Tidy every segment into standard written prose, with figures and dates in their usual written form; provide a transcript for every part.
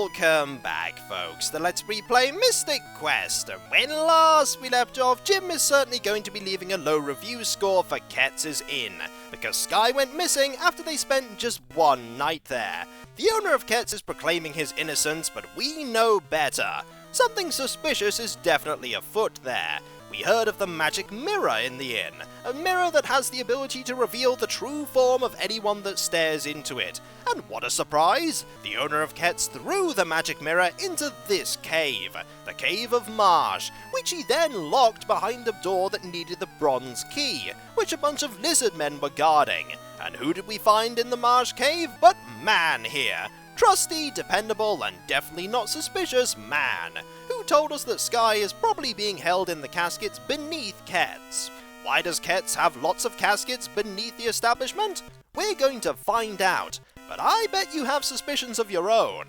Welcome back, folks, to Let's Replay Mystic Quest, and when last we left off, Jim is certainly going to be leaving a low review score for Ketz's Inn, because Skye went missing after they spent just one night there. The owner of Ketz is proclaiming his innocence, but we know better. Something suspicious is definitely afoot there. We heard of the magic mirror in the inn, a mirror that has the ability to reveal the true form of anyone that stares into it. And what a surprise! The owner of Ketz threw the magic mirror into this cave, the Cave of Marsh, which he then locked behind a door that needed the bronze key, which a bunch of lizard men were guarding. And who did we find in the Marsh Cave but Man here? Trusty, dependable, and definitely not suspicious Man, who told us that Skye is probably being held in the caskets beneath Ketz. Why does Ketz have lots of caskets beneath the establishment? We're going to find out, but I bet you have suspicions of your own.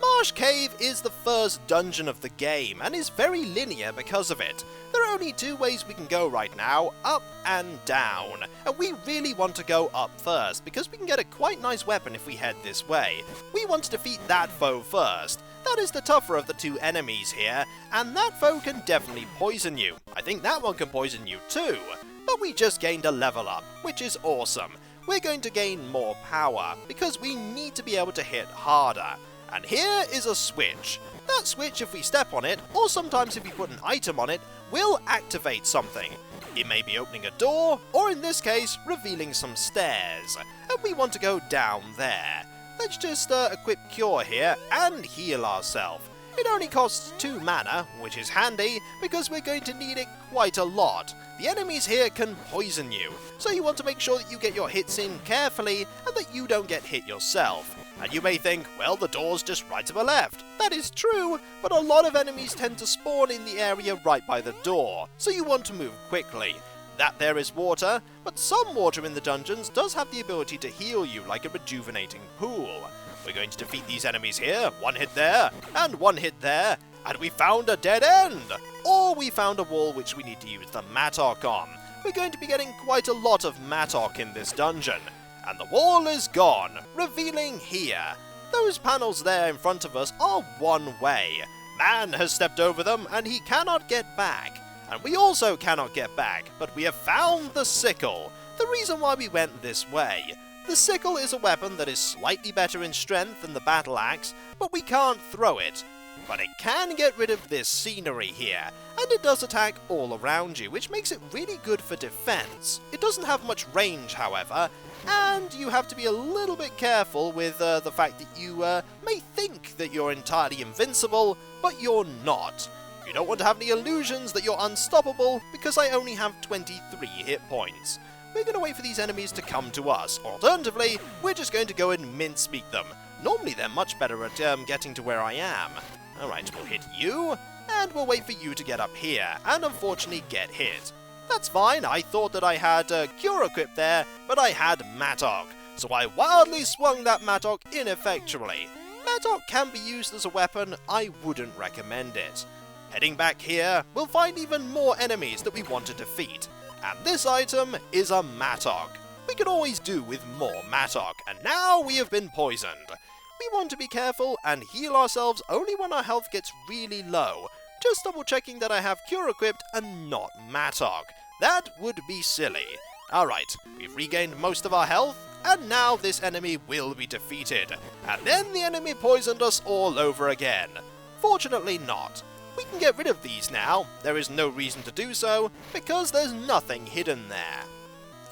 Marsh Cave is the first dungeon of the game, and is very linear because of it. There are only two ways we can go right now, up and down, and we really want to go up first, because we can get a quite nice weapon if we head this way. We want to defeat that foe first. That is the tougher of the two enemies here, and that foe can definitely poison you. I think that one can poison you too, but we just gained a level up, which is awesome. We're going to gain more power, because we need to be able to hit harder. And here is a switch. That switch, if we step on it, or sometimes if we put an item on it, will activate something. It may be opening a door, or in this case, revealing some stairs. And we want to go down there. Let's just equip Cure here, and heal ourselves. It only costs 2 mana, which is handy, because we're going to need it quite a lot. The enemies here can poison you, so you want to make sure that you get your hits in carefully, and that you don't get hit yourself. And you may think, well, the door's just right to the left. That is true, but a lot of enemies tend to spawn in the area right by the door, so you want to move quickly. That there is water, but some water in the dungeons does have the ability to heal you like a rejuvenating pool. We're going to defeat these enemies here, 1 hit there, and 1 hit there, and we found a dead end! Or we found a wall which we need to use the Mattock on. We're going to be getting quite a lot of Mattock in this dungeon. And the wall is gone, revealing here. Those panels there in front of us are one way. Man has stepped over them and he cannot get back. And we also cannot get back, but we have found the sickle. The reason why we went this way. The sickle is a weapon that is slightly better in strength than the battle axe, but we can't throw it. But it can get rid of this scenery here, and it does attack all around you, which makes it really good for defense. It doesn't have much range, however, and you have to be a little bit careful with the fact that you may think that you're entirely invincible, but you're not. You don't want to have any illusions that you're unstoppable, because I only have 23 hit points. We're going to wait for these enemies to come to us, or alternatively, we're just going to go and mincemeat them. Normally they're much better at getting to where I am. Alright, we'll hit you, and we'll wait for you to get up here, and unfortunately get hit. That's fine, I thought that I had Cure equipped there, but I had Mattock, so I wildly swung that Mattock ineffectually. Mattock can be used as a weapon, I wouldn't recommend it. Heading back here, we'll find even more enemies that we want to defeat, and this item is a Mattock. We could always do with more Mattock, and now we have been poisoned. We want to be careful and heal ourselves only when our health gets really low, just double checking that I have Cure equipped and not Mattock. That would be silly. Alright, we've regained most of our health, and now this enemy will be defeated, and then the enemy poisoned us all over again. Fortunately not. We can get rid of these now, there is no reason to do so, because there's nothing hidden there.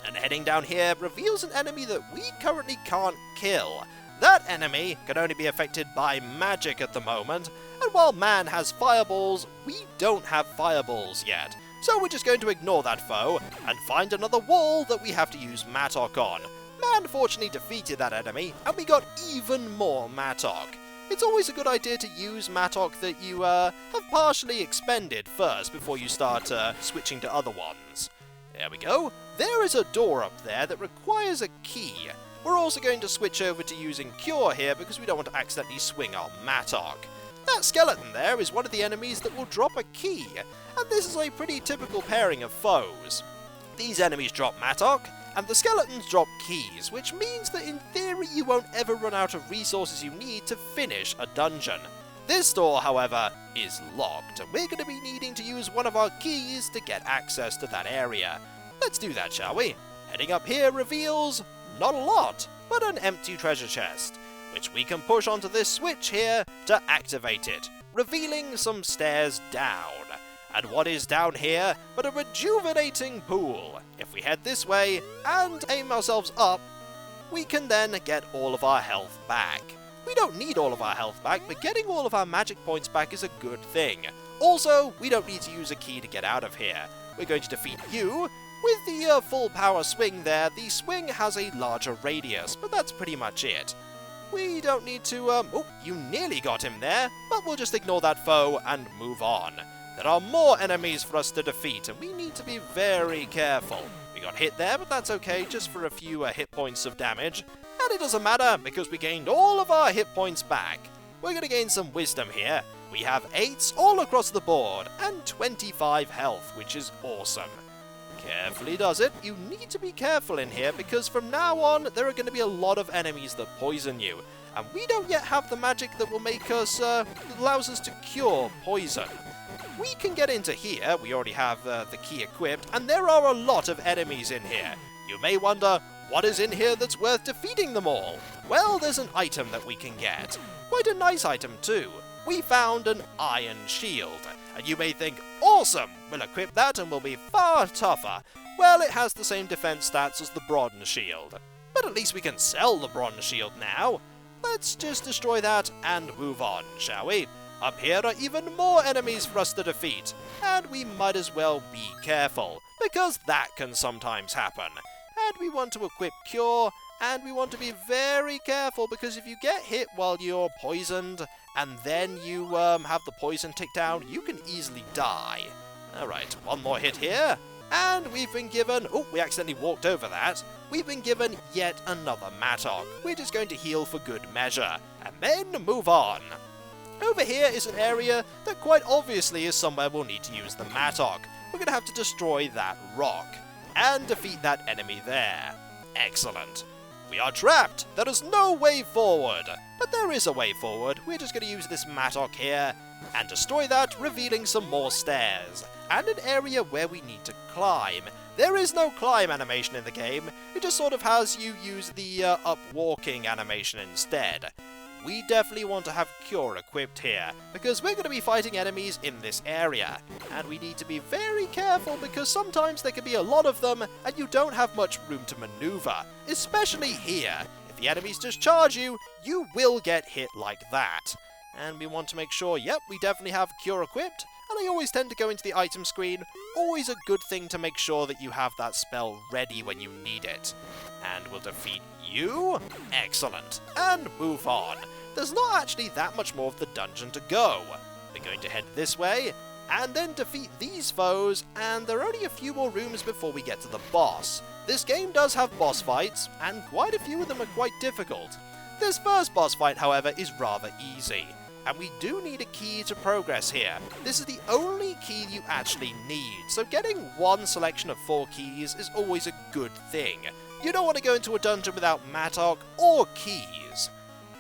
And heading down here reveals an enemy that we currently can't kill. That enemy can only be affected by magic at the moment, and while Man has fireballs, we don't have fireballs yet. So we're just going to ignore that foe, and find another wall that we have to use Mattock on. Man fortunately defeated that enemy, and we got even more Mattock. It's always a good idea to use Mattock that you have partially expended first before you start switching to other ones. There we go. There is a door up there that requires a key. We're also going to switch over to using Cure here because we don't want to accidentally swing our Mattock. That skeleton there is one of the enemies that will drop a key, and this is a pretty typical pairing of foes. These enemies drop Mattock, And the skeletons drop keys, which means that in theory you won't ever run out of resources you need to finish a dungeon. This door, however, is locked, and we're going to be needing to use one of our keys to get access to that area. Let's do that, shall we? Heading up here reveals not a lot, but an empty treasure chest, which we can push onto this switch here to activate it, revealing some stairs down. And what is down here but a rejuvenating pool? If we head this way and aim ourselves up, we can then get all of our health back. We don't need all of our health back, but getting all of our magic points back is a good thing. Also, we don't need to use a key to get out of here. We're going to defeat you. With the full power swing there, the swing has a larger radius, but that's pretty much it. We don't need to, oh, you nearly got him there, but we'll just ignore that foe and move on. There are more enemies for us to defeat, and we need to be very careful. We got hit there, but that's okay, just for a few hit points of damage. And it doesn't matter, because we gained all of our hit points back. We're going to gain some wisdom here. We have 8s all across the board, and 25 health, which is awesome. Carefully does it. You need to be careful in here, because from now on, there are going to be a lot of enemies that poison you. And we don't yet have the magic that will make us, that allows us to cure poison. We can get into here, we already have the key equipped, and there are a lot of enemies in here. You may wonder, what is in here that's worth defeating them all? Well, there's an item that we can get. Quite a nice item too. We found an iron shield, and you may think, awesome, we'll equip that and we'll be far tougher. Well, it has the same defense stats as the bronze shield, but at least we can sell the bronze shield now. Let's just destroy that and move on, shall we? Up here are even more enemies for us to defeat, and we might as well be careful, because that can sometimes happen. And we want to equip Cure, and we want to be very careful, because if you get hit while you're poisoned, and then you have the poison tick down, you can easily die. Alright, one more hit here, and we've been given... oh, we accidentally walked over that. We've been given yet another Mattock. We're just going to heal for good measure, and then move on. Over here is an area that quite obviously is somewhere we'll need to use the Mattock. We're going to have to destroy that rock, and defeat that enemy there. Excellent. We are trapped. There is no way forward. But there is a way forward. We're just going to use this Mattock here, and destroy that, revealing some more stairs, and an area where we need to climb. There is no climb animation in the game. It just sort of has you use the up walking animation instead. We definitely want to have Cure equipped here, because we're going to be fighting enemies in this area, and we need to be very careful because sometimes there can be a lot of them and you don't have much room to maneuver, especially here. If the enemies just charge you, you will get hit like that. And we want to make sure, yep, we definitely have Cure equipped, and I always tend to go into the item screen. Always a good thing to make sure that you have that spell ready when you need it. And we'll defeat you. Excellent. And move on. There's not actually that much more of the dungeon to go. We're going to head this way, and then defeat these foes, and there are only a few more rooms before we get to the boss. This game does have boss fights, and quite a few of them are quite difficult. This first boss fight, however, is rather easy, and we do need a key to progress here. This is the only key you actually need, so getting one selection of 4 keys is always a good thing. You don't want to go into a dungeon without Mattock or keys.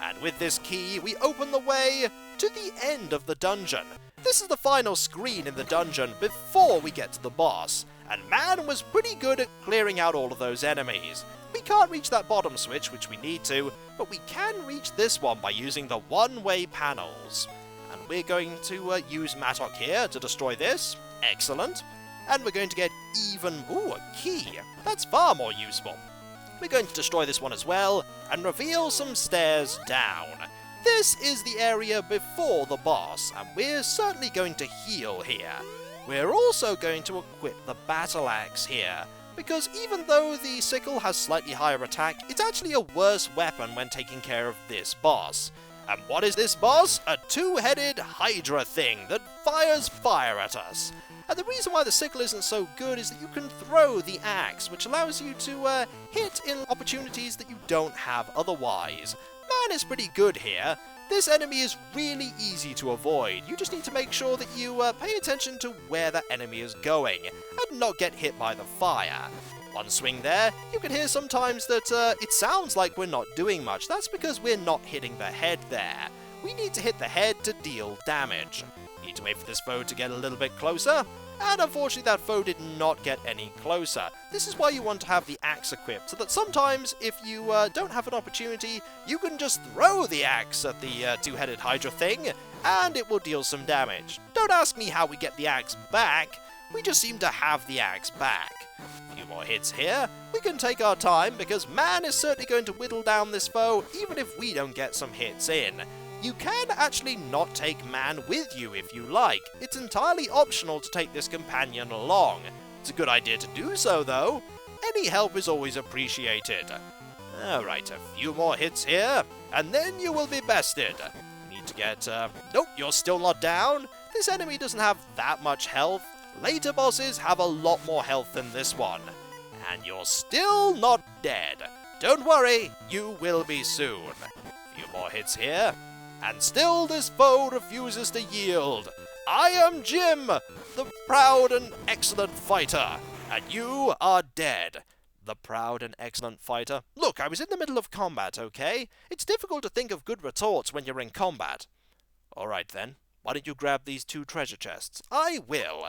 And with this key, we open the way to the end of the dungeon. This is the final screen in the dungeon before we get to the boss, and man was pretty good at clearing out all of those enemies. We can't reach that bottom switch, which we need to, but we can reach this one by using the one-way panels. And we're going to use Mattock here to destroy this. Excellent. And we're going to get even... ooh, a key. That's far more useful. We're going to destroy this one as well, and reveal some stairs down. This is the area before the boss, and we're certainly going to heal here. We're also going to equip the battle axe here, because even though the sickle has slightly higher attack, it's actually a worse weapon when taking care of this boss. And what is this boss? A 2-headed Hydra thing that fires fire at us. And the reason why the sickle isn't so good is that you can throw the axe, which allows you to hit in opportunities that you don't have otherwise. Man is pretty good here. This enemy is really easy to avoid. You just need to make sure that you pay attention to where that enemy is going, and not get hit by the fire. One swing there, you can hear sometimes that it sounds like we're not doing much. That's because we're not hitting the head there. We need to hit the head to deal damage. Need to wait for this foe to get a little bit closer, and unfortunately that foe did not get any closer. This is why you want to have the axe equipped, so that sometimes if you don't have an opportunity, you can just throw the axe at the two-headed Hydra thing, and it will deal some damage. Don't ask me how we get the axe back, we just seem to have the axe back. A few more hits here, we can take our time because man is certainly going to whittle down this foe even if we don't get some hits in. You can actually not take man with you if you like. It's entirely optional to take this companion along. It's a good idea to do so though. Any help is always appreciated. Alright, a few more hits here, and then you will be bested. Need to get... Nope, you're still not down. This enemy doesn't have that much health. Later bosses have a lot more health than this one. And you're still not dead. Don't worry, you will be soon. A few more hits here. And still this foe refuses to yield. I am Jim, the proud and excellent fighter. And you are dead. The proud and excellent fighter. Look, I was in the middle of combat, okay? It's difficult to think of good retorts when you're in combat. Alright then, why don't you grab these 2 treasure chests? I will.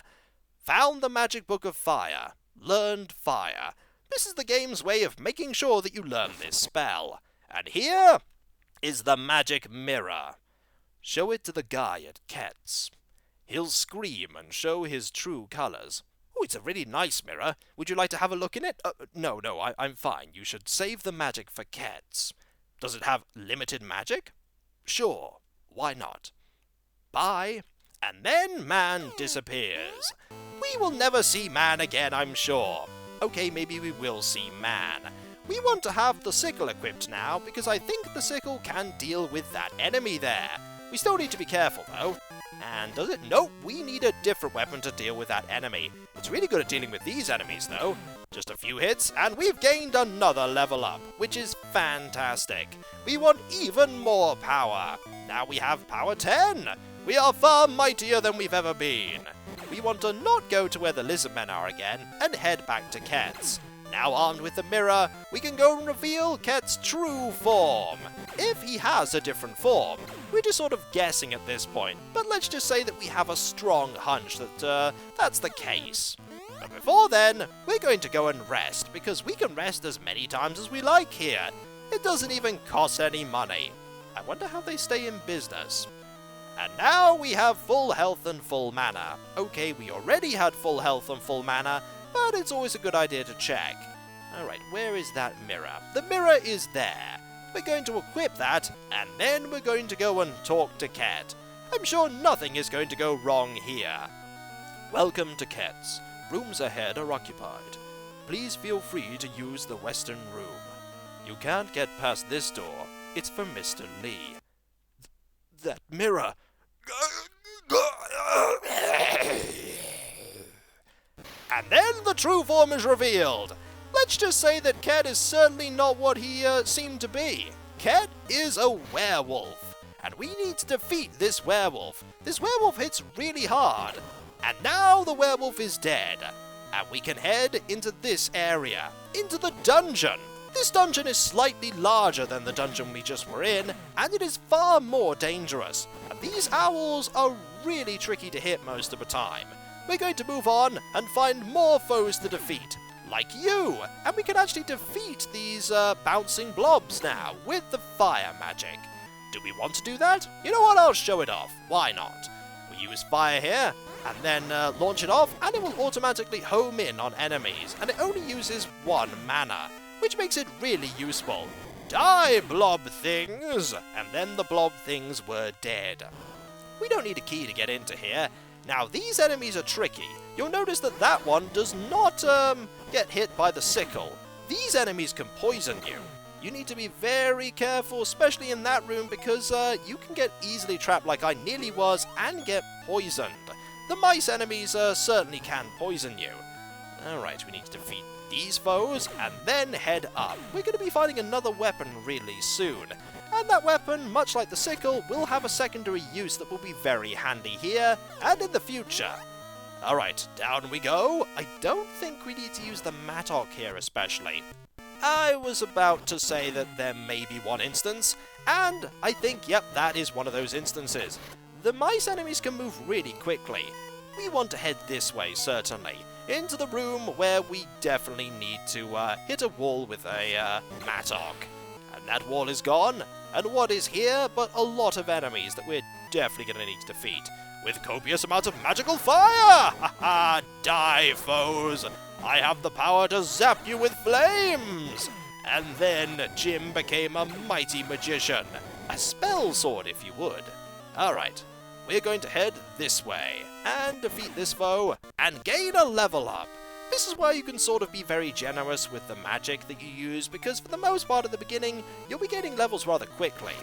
Found the magic book of fire. Learned fire. This is the game's way of making sure that you learn this spell. And here is the magic mirror. Show it to the guy at Ket's. He'll scream and show his true colours. Oh, it's a really nice mirror. Would you like to have a look in it? No, I'm fine. You should save the magic for Ket's. Does it have limited magic? Sure, why not? Bye. And then man disappears. We will never see man again, I'm sure. Okay, maybe we will see man. We want to have the sickle equipped now, because I think the sickle can deal with that enemy there. We still need to be careful, though. And does it? Nope, we need a different weapon to deal with that enemy. It's really good at dealing with these enemies, though. Just a few hits, and we've gained another level up, which is fantastic. We want even more power. Now we have power 10. We are far mightier than we've ever been. We want to not go to where the lizardmen are again, and head back to Ket's. Now armed with the mirror, we can go and reveal Ket's true form. If he has a different form, we're just sort of guessing at this point, but let's just say that we have a strong hunch that that's the case. But before then, we're going to go and rest, because we can rest as many times as we like here. It doesn't even cost any money. I wonder how they stay in business. And now we have full health and full mana. Okay, we already had full health and full mana, but it's always a good idea to check. Alright, where is that mirror? The mirror is there. We're going to equip that, and then we're going to go and talk to Ket. I'm sure nothing is going to go wrong here. Welcome to Ket's. Rooms ahead are occupied. Please feel free to use the western room. You can't get past this door. It's for Mr. Lee. That mirror. And then the true form is revealed. Let's just say that Ket is certainly not what he seemed to be. Ket is a werewolf, and we need to defeat this werewolf. This werewolf hits really hard, and now the werewolf is dead, and we can head into this area, into the dungeon. This dungeon is slightly larger than the dungeon we just were in, and it is far more dangerous. And these owls are really tricky to hit most of the time. We're going to move on and find more foes to defeat, like you, and we can actually defeat these bouncing blobs now with the fire magic. Do we want to do that? You know what, I'll show it off. Why not? We use fire here, and then launch it off, and it will automatically home in on enemies, and it only uses 1 mana. Which makes it really useful. Die, blob things! And then the blob things were dead. We don't need a key to get into here. Now, these enemies are tricky. You'll notice that that one does not get hit by the sickle. These enemies can poison you. You need to be very careful, especially in that room, because you can get easily trapped like I nearly was and get poisoned. The mice enemies certainly can poison you. Alright, we need to defeat these foes, and then head up. We're going to be finding another weapon really soon, and that weapon, much like the sickle, will have a secondary use that will be very handy here and in the future. Alright, down we go. I don't think we need to use the Mattock here especially. I was about to say that there may be one instance, and I think, yep, that is one of those instances. The mice enemies can move really quickly. We want to head this way, certainly, into the room where we definitely need to hit a wall with a Mattock. And that wall is gone, and what is here but a lot of enemies that we're definitely going to need to defeat, with copious amounts of magical fire! Haha, die, foes! I have the power to zap you with flames! And then Jim became a mighty magician. A spell sword, if you would. Alright, we're going to head this way, and defeat this foe, and gain a level up. This is where you can sort of be very generous with the magic that you use, because for the most part at the beginning, you'll be getting levels rather quickly.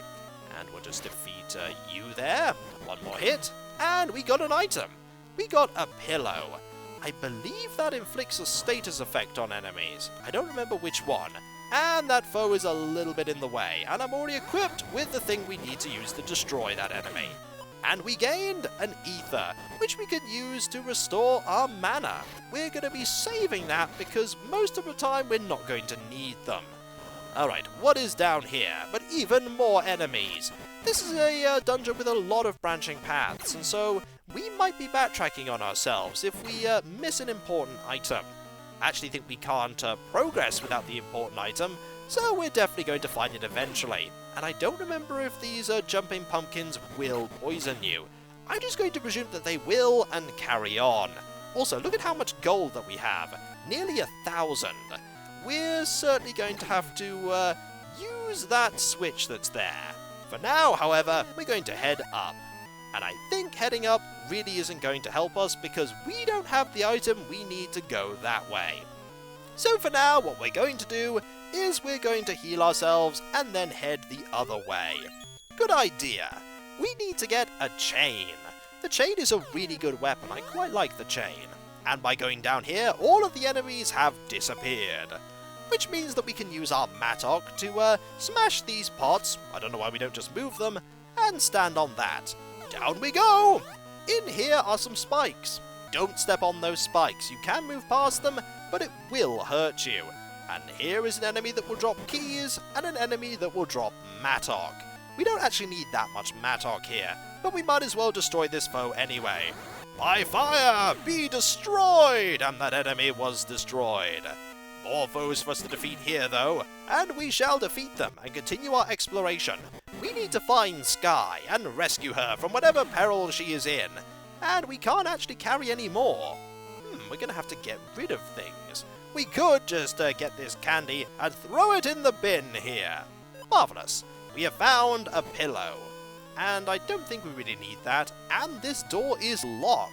And we'll just defeat you there. One more hit, and we got an item. We got a pillow. I believe that inflicts a status effect on enemies. I don't remember which one. And that foe is a little bit in the way, and I'm already equipped with the thing we need to use to destroy that enemy. And we gained an ether, which we could use to restore our mana. We're going to be saving that because most of the time we're not going to need them. Alright, what is down here? But even more enemies. This is a dungeon with a lot of branching paths, and so we might be backtracking on ourselves if we miss an important item. I actually think we can't progress without the important item, so we're definitely going to find it eventually. And I don't remember if these jumping pumpkins will poison you. I'm just going to presume that they will and carry on. Also, look at how much gold that we have. Nearly 1,000. We're certainly going to have to use that switch that's there. For now, however, we're going to head up. And I think heading up really isn't going to help us because we don't have the item we need to go that way. So for now, what we're going to do is we're going to heal ourselves and then head the other way. Good idea. We need to get a chain. The chain is a really good weapon. I quite like the chain. And by going down here, all of the enemies have disappeared. Which means that we can use our Mattock to smash these pots, I don't know why we don't just move them, and stand on that. Down we go! In here are some spikes. Don't step on those spikes. You can move past them, but it will hurt you. And here is an enemy that will drop keys, and an enemy that will drop Mattock. We don't actually need that much Mattock here, but we might as well destroy this foe anyway. By fire, be destroyed! And that enemy was destroyed. More foes for us to defeat here, though, and we shall defeat them and continue our exploration. We need to find Sky and rescue her from whatever peril she is in, and we can't actually carry any more. We're going to have to get rid of things. We could just get this candy and throw it in the bin here. Marvellous. We have found a pillow, and I don't think we really need that, and this door is locked.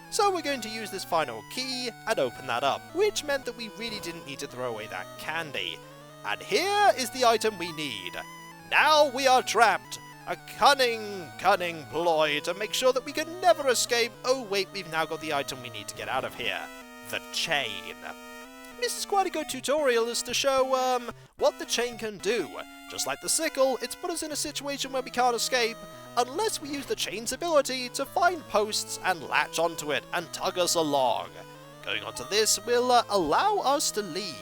So we're going to use this final key and open that up, which meant that we really didn't need to throw away that candy. And here is the item we need. Now we are trapped. A cunning, cunning ploy to make sure that we can never escape. Oh wait, we've now got the item we need to get out of here. The chain. This is quite a good tutorial as to show what the chain can do. Just like the sickle, it's put us in a situation where we can't escape, unless we use the chain's ability to find posts and latch onto it and tug us along. Going onto this will allow us to leave.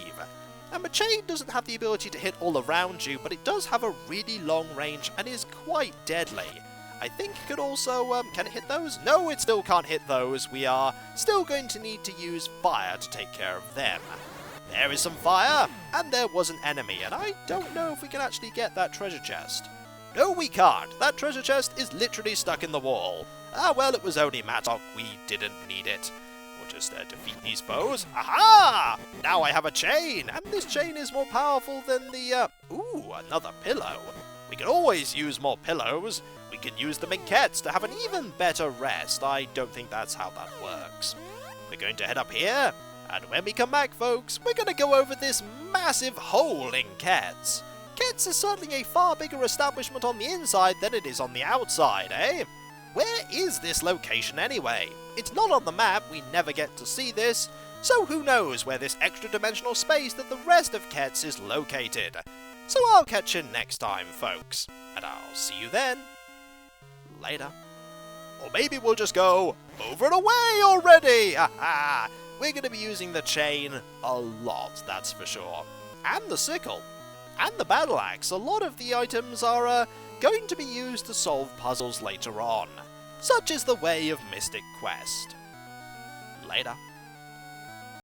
And the chain doesn't have the ability to hit all around you, but it does have a really long range and is quite deadly. I think it could also, can it hit those? No, it still can't hit those. We are still going to need to use fire to take care of them. There is some fire, and there was an enemy, and I don't know if we can actually get that treasure chest. No, we can't. That treasure chest is literally stuck in the wall. Ah, well, it was only Mattock. We didn't need it. We'll just defeat these foes. Aha! Now I have a chain, and this chain is more powerful than the, Ooh, another pillow. We can always use more pillows. We can use the Minquettes to have an even better rest. I don't think that's how that works. We're going to head up here, and when we come back, folks, we're going to go over this massive hole in Ketz. Ketz is certainly a far bigger establishment on the inside than it is on the outside, eh? Where is this location anyway? It's not on the map, we never get to see this, so who knows where this extra-dimensional space that the rest of Ketz is located. So I'll catch you next time, folks, and I'll see you then. Later. Or maybe we'll just go over and away already! Haha! We're going to be using the chain a lot, that's for sure. And the sickle. And the battle axe. A lot of the items are going to be used to solve puzzles later on. Such is the way of Mystic Quest. Later.